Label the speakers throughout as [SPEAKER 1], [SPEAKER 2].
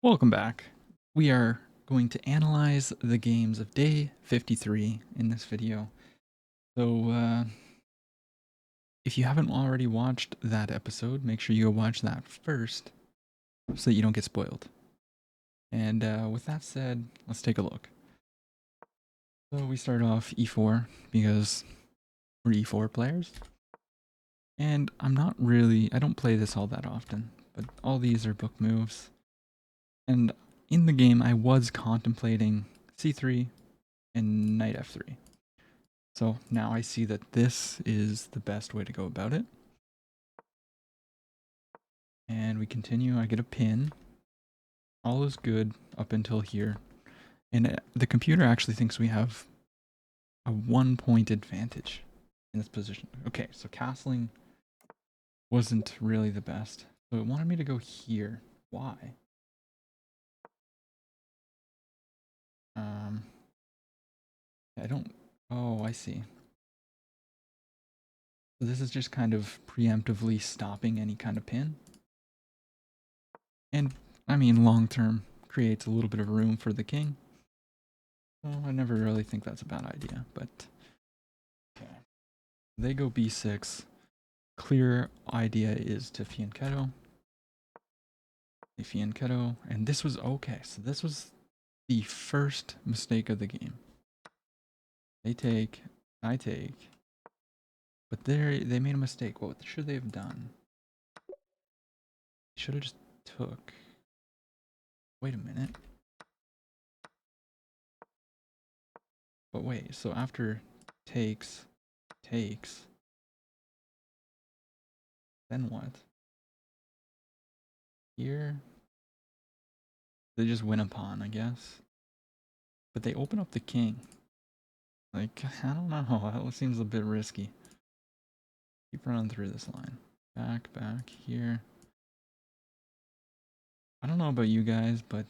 [SPEAKER 1] Welcome back. We are going to analyze the games of day 53 in this video. So, if you haven't already watched that episode, make sure you go watch that first so that you don't get spoiled. And with that said, let's take a look. So, we start off e4 because we're e4 players. And I don't play this all that often, but all these are book moves. And in the game, I was contemplating c3 and knight f3. So now I see that this is the best way to go about it. And we continue. I get a pin. All is good up until here. And the computer actually thinks we have a 1-point advantage in this position. Okay, so castling wasn't really the best. So it wanted me to go here. Why? I don't... Oh, I see. So this is just kind of preemptively stopping any kind of pin. And, I mean, long term creates a little bit of room for the king. Well, I never really think that's a bad idea, but... Okay. They go b6. Clear idea is to fianchetto. A fianchetto. And this was okay. So this was the first mistake of the game. They take. I take. But they made a mistake. What should they have done? They should have just took. Wait a minute. But wait, so after takes, then what? Here, they just win a pawn, I guess. But they open up the king. Like, I don't know, that seems a bit risky. Keep running through this line. Back, here. I don't know about you guys, but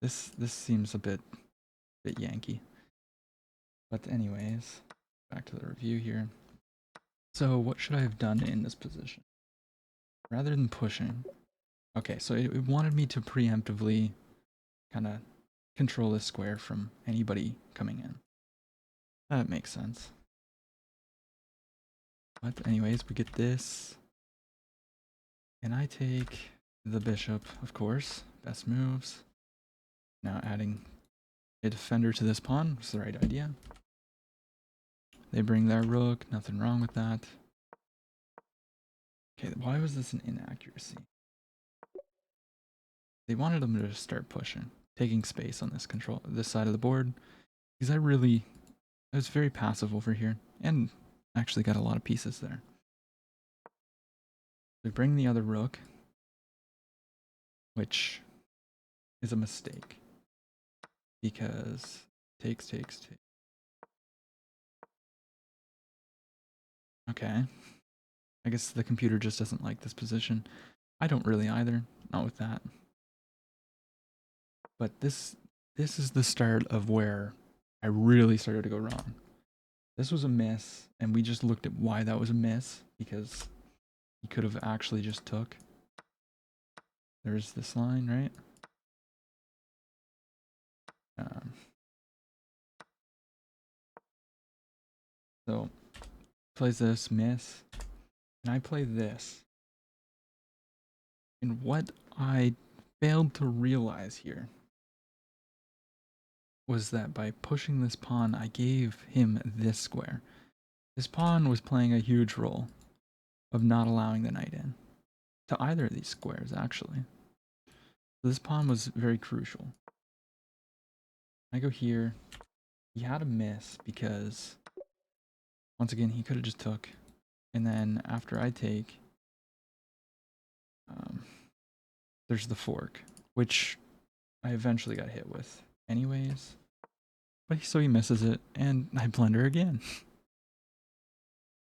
[SPEAKER 1] this seems a bit Yankee. But anyways, back to the review here. So what should I have done in this position? Rather than pushing. Okay, so it wanted me to preemptively kind of control this square from anybody coming in. That makes sense. But anyways, we get this. And I take the bishop, of course. Best moves. Now adding a defender to this pawn was the right idea. They bring their rook, nothing wrong with that. Okay, why was this an inaccuracy? They wanted them to just start pushing, taking space on this side of the board. Because I was very passive over here, and actually got a lot of pieces there. We bring the other rook, which is a mistake. Because takes. Okay. I guess the computer just doesn't like this position. I don't really either. Not with that. But this is the start of where I really started to go wrong. This was a miss, and we just looked at why that was a miss, because he could have actually just took. There's this line, right? So plays this, miss, and I play this. And what I failed to realize here was that by pushing this pawn, I gave him this square. This pawn was playing a huge role of not allowing the knight in to either of these squares, actually. So this pawn was very crucial. I go here. He had a miss because, once again, he could have just took. And then after I take, there's the fork, which I eventually got hit with anyways. But so he misses it, and I blunder again.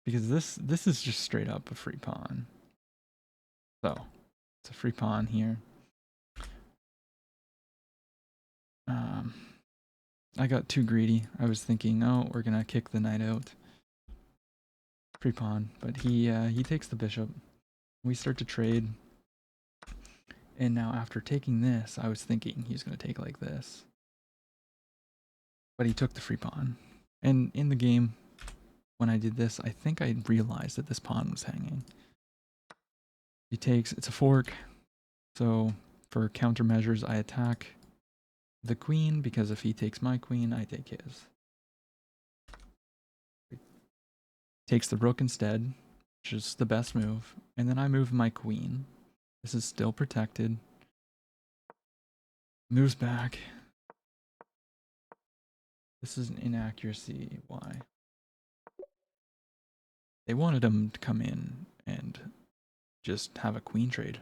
[SPEAKER 1] Because this is just straight up a free pawn. So, it's a free pawn here. I got too greedy. I was thinking, oh, we're gonna kick the knight out. Free pawn, but he takes the bishop. We start to trade, And now after taking this, I was thinking he was going to take like this. But he took the free pawn. And in the game, when I did this, I think I realized that this pawn was hanging. He takes, it's a fork. So for countermeasures, I attack the queen, because if he takes my queen, I take his. Takes the rook instead, which is the best move. And then I move my queen. This is still protected. Moves back. This is an inaccuracy. Why? They wanted him to come in and just have a queen trade.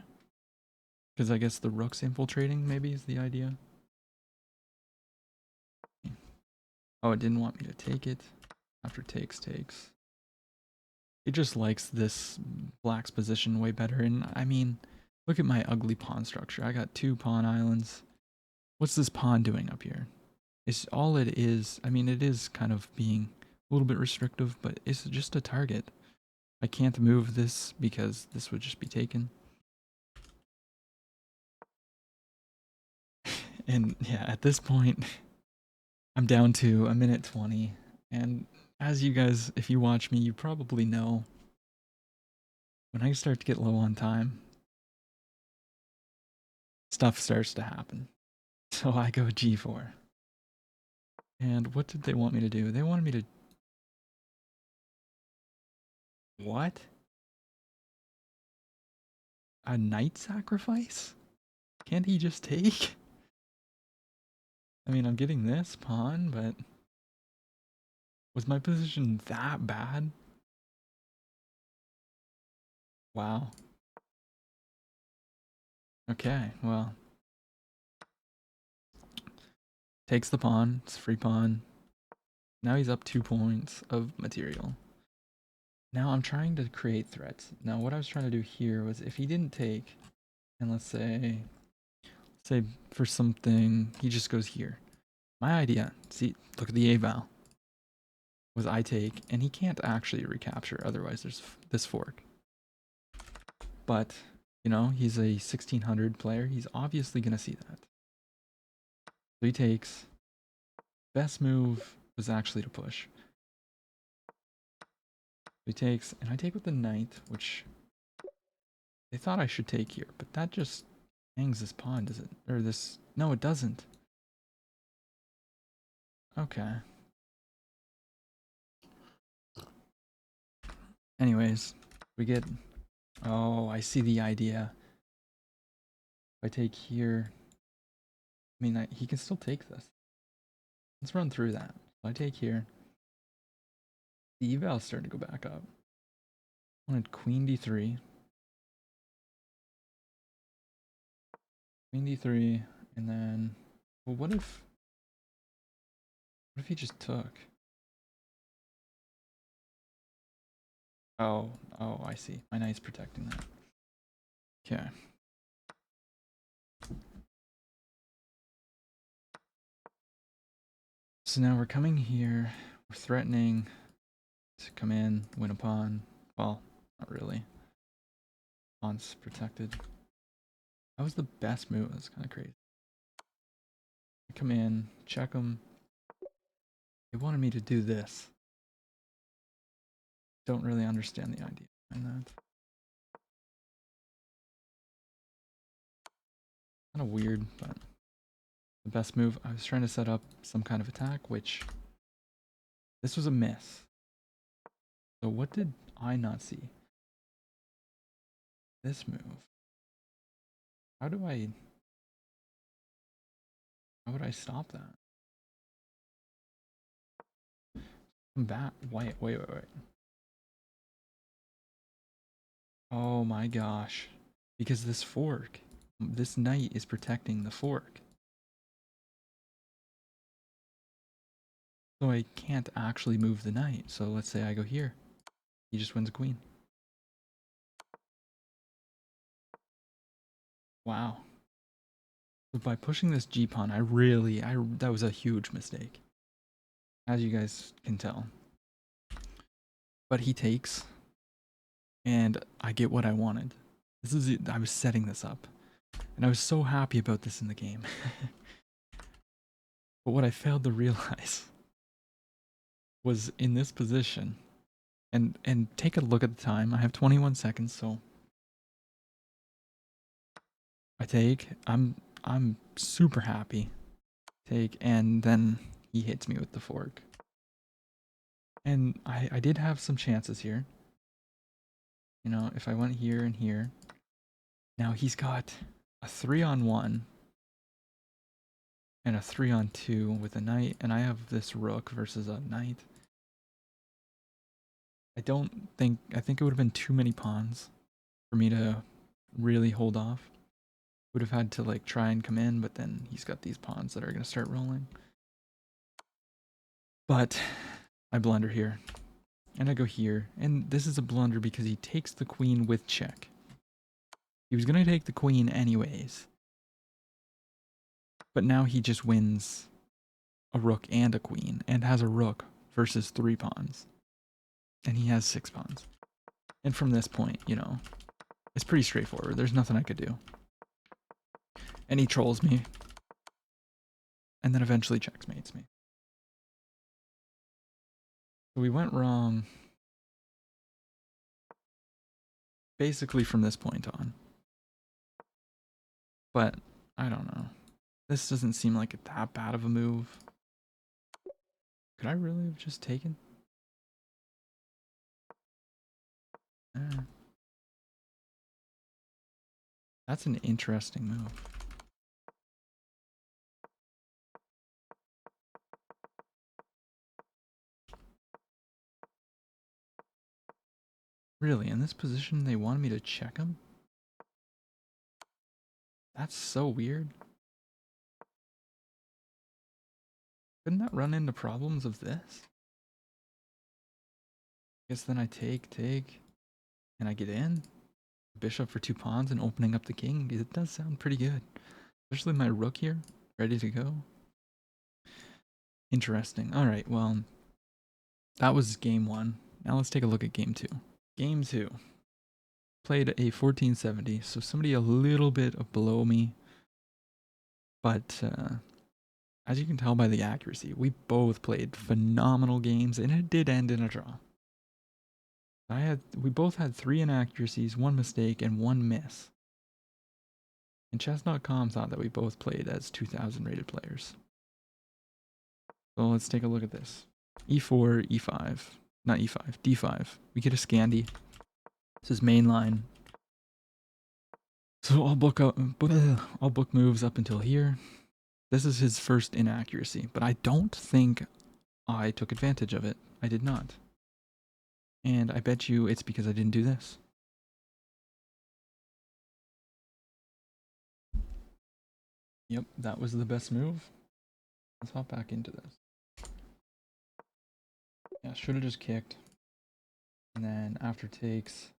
[SPEAKER 1] Because I guess the rook's infiltrating, maybe, is the idea. Oh, it didn't want me to take it. After takes. It just likes this black's position way better. And I mean, look at my ugly pawn structure. I got 2 pawn islands. What's this pawn doing up here? It's all it is. I mean, it is kind of being a little bit restrictive, but it's just a target. I can't move this because this would just be taken. And yeah, at this point, I'm down to 1:20. And as you guys, if you watch me, you probably know when I start to get low on time, stuff starts to happen. So I go G4. And what did they want me to do? They wanted me to... What? A knight sacrifice? Can't he just take? I mean, I'm getting this pawn, but... Was my position that bad? Wow. Okay, well. Takes the pawn. It's a free pawn. Now he's up 2 points of material. Now I'm trying to create threats. Now what I was trying to do here was if he didn't take, and let's say for something, he just goes here. My idea, see, look at the A-val, was I take, and he can't actually recapture, otherwise there's this fork. But, you know, he's a 1600 player, he's obviously going to see that. So he takes. Best move was actually to push. So he takes, and I take with the knight, which they thought I should take here, but that just hangs this pawn, does it? Or this, no it doesn't. Okay. Anyways, we get... Oh, I see the idea. If I take here... I mean, he can still take this. Let's run through that. So I take here. The eval's starting to go back up. I wanted queen d3. Queen d3, and then... Well, what if he just took? Oh, I see. My knight's protecting that. Okay. So now we're coming here. We're threatening to come in, win a pawn. Well, not really. Pawn's protected. That was the best move. That's kind of crazy. I come in, check them. They wanted me to do this. Don't really understand the idea behind that. Kind of weird, but the best move. I was trying to set up some kind of attack, which this was a miss. So what did I not see? This move. How would I stop that? Come back. Wait. Oh my gosh. Because this fork, this knight is protecting the fork. So I can't actually move the knight. So let's say I go here. He just wins a queen. Wow. But by pushing this g-pawn, that was a huge mistake. As you guys can tell. But he takes. And I get what I wanted. I was setting this up. And I was so happy about this in the game. But what I failed to realize was in this position, and take a look at the time. I have 21 seconds, so I take. I'm super happy. Take, and then he hits me with the fork. And I did have some chances here. You know, if I went here and here. Now he's got a 3-on-1 and a 3-on-2 with a knight, and I have this rook versus a knight. I think it would have been too many pawns for me to really hold off. Would have had to like try and come in, but then he's got these pawns that are going to start rolling. But I blunder here. And I go here. And this is a blunder because he takes the queen with check. He was going to take the queen anyways. But now he just wins a rook and a queen and has a rook versus 3 pawns. And he has 6 pawns. And from this point, you know, it's pretty straightforward. There's nothing I could do. And he trolls me. And then eventually checkmates me. So we went wrong basically from this point on. But I don't know. This doesn't seem like that bad of a move. Could I really have just taken? That's an interesting move. Really, in this position they wanted me to check him? That's so weird. Couldn't that run into problems of this? I guess then I take, and I get in. Bishop for 2 pawns and opening up the king. It does sound pretty good. Especially my rook here, ready to go. Interesting. Alright, well, that was game 1. Now let's take a look at game 2. Game 2. Played a 1470, so somebody a little bit below me. But as you can tell by the accuracy, we both played phenomenal games, and it did end in a draw. We both had 3 inaccuracies, 1 mistake, and 1 miss. And chess.com thought that we both played as 2000 rated players. So let's take a look at this. E4, E5, not E5, D5. We get a Scandi. This is main line. So I'll book moves up until here. This is his first inaccuracy, but I don't think I took advantage of it. I did not. And I bet you it's because I didn't do this. Yep, that was the best move. Let's hop back into this. Yeah, should have just kicked. And then after takes.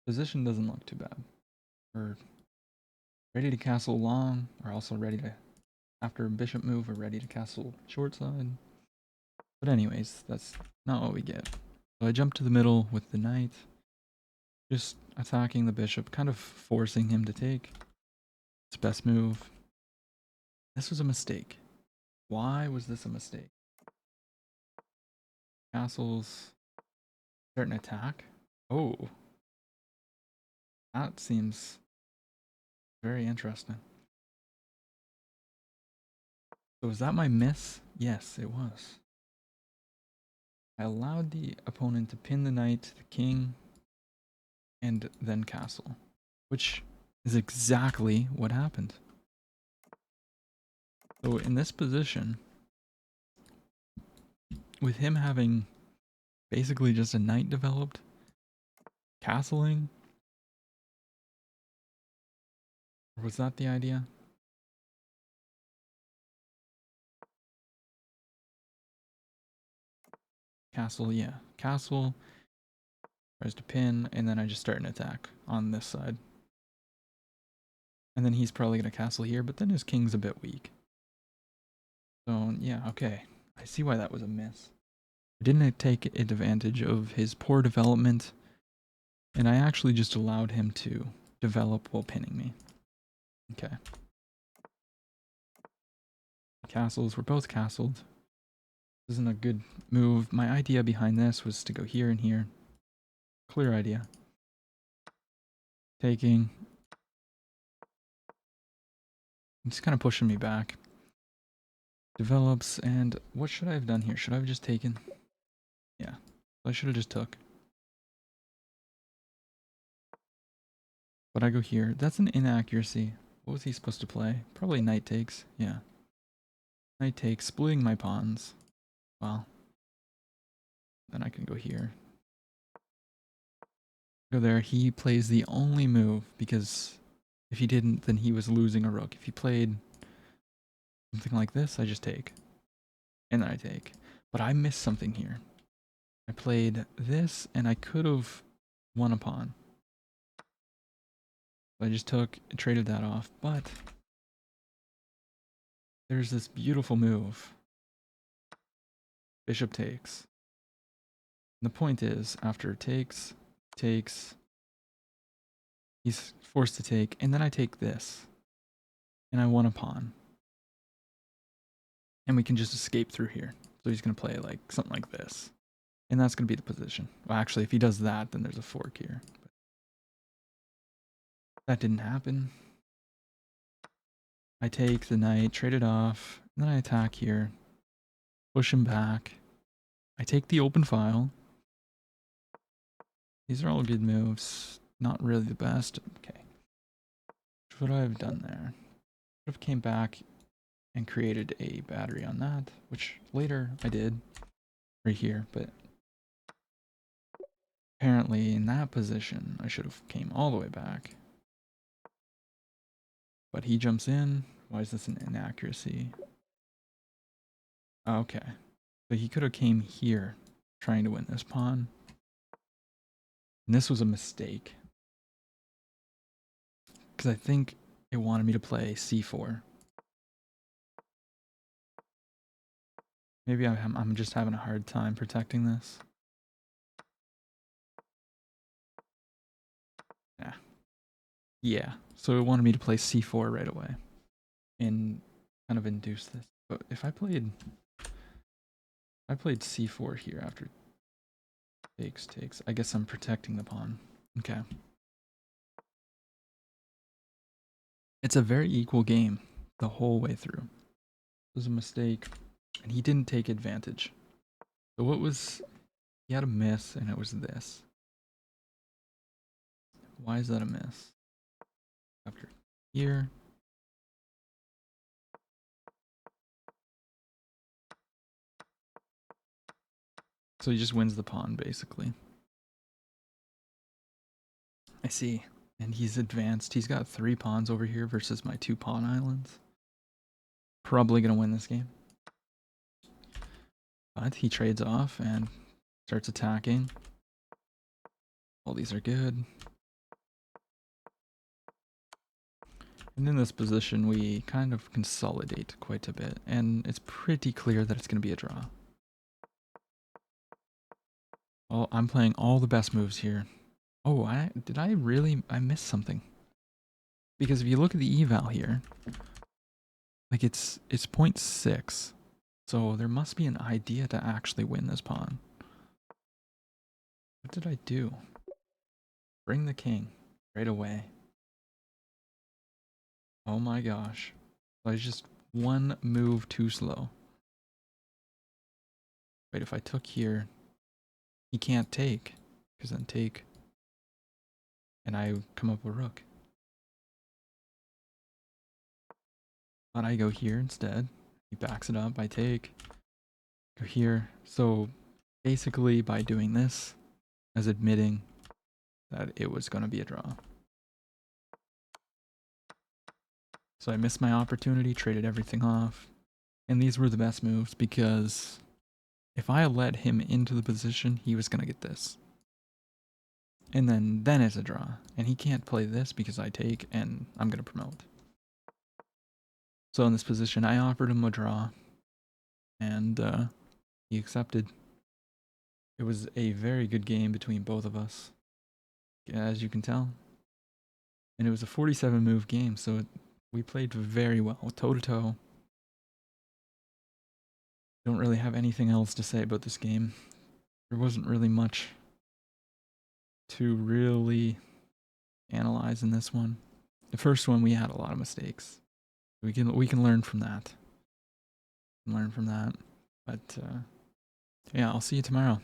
[SPEAKER 1] Position doesn't look too bad. We're ready to castle long. We're also ready to, after a bishop move, we're ready to castle short side. But anyways, that's not what we get. So I jump to the middle with the knight. Just attacking the bishop, kind of forcing him to take. It's best move. This was a mistake. Why was this a mistake? Castles. Start an attack? Oh. That seems very interesting. So was that my miss? Yes, it was. I allowed the opponent to pin the knight to the king and then castle, which is exactly what happened. So in this position, with him having basically just a knight developed, castling, or was that the idea? Castle, yeah. Castle, tries to pin, and then I just start an attack on this side. And then he's probably going to castle here, but then his king's a bit weak. So, yeah, okay. I see why that was a miss. I didn't take advantage of his poor development And I actually just allowed him to develop while pinning me. Okay. Castles, we're both castled. This isn't a good move. My idea behind this was to go here and here. Clear idea. Taking. It's kind of pushing me back. Develops, and what should I have done here? Should I have just taken? Yeah, I should have just took. But I go here. That's an inaccuracy. What was he supposed to play? Probably knight takes. Yeah. Knight takes, splitting my pawns. Well, then I can go here. Go there. He plays the only move because if he didn't, then he was losing a rook. If he played something like this, I just take. And then I take. But I missed something here. I played this and I could have won a pawn. I just took, traded that off, but there's this beautiful move. Bishop takes. And the point is, after takes, he's forced to take, and then I take this. And I won a pawn. And we can just escape through here. So he's going to play like something like this. And that's going to be the position. Well, actually, if he does that, then there's a fork here. But that didn't happen. I take the knight, trade it off, and then I attack here. Push him back. I take the open file. These are all good moves. Not really the best. Okay. What would I have done there? Would have came back and created a battery on that, which later I did right here, but apparently in that position I should have came all the way back. But he jumps in. Why is this an inaccuracy? Okay. So he could have came here trying to win this pawn. And this was a mistake. Because I think it wanted me to play c4. Maybe I'm just having a hard time protecting this. Yeah. Yeah. So it wanted me to play c4 right away. And kind of induce this. But if I played c4 here after takes, I guess I'm protecting the pawn. Okay. It's a very equal game the whole way through. It was a mistake, and he didn't take advantage. So what was... He had a miss, and it was this. Why is that a miss? After here. So he just wins the pawn, basically. I see. And he's advanced. He's got 3 pawns over here versus my 2 pawn islands. Probably going to win this game. But he trades off and starts attacking. All these are good. And in this position, we kind of consolidate quite a bit. And it's pretty clear that it's going to be a draw. Well, I'm playing all the best moves here. Oh, I missed something. Because if you look at the eval here, like it's 0.6. So there must be an idea to actually win this pawn. What did I do? Bring the king right away. Oh my gosh. I was just one move too slow. Wait, if I took here, he can't take. Because then take. And I come up with rook. But I go here instead. He backs it up. I take. Go here. So basically by doing this, as admitting that it was going to be a draw. So I missed my opportunity, traded everything off. And these were the best moves because if I let him into the position, he was going to get this. And then it's a draw. And he can't play this because I take and I'm going to promote. So in this position, I offered him a draw. And he accepted. It was a very good game between both of us. as you can tell. And it was a 47 move game, so we played very well, toe to toe. Don't really have anything else to say about this game. There wasn't really much to really analyze in this one. The first one we had a lot of mistakes. We can learn from that. But yeah, I'll see you tomorrow.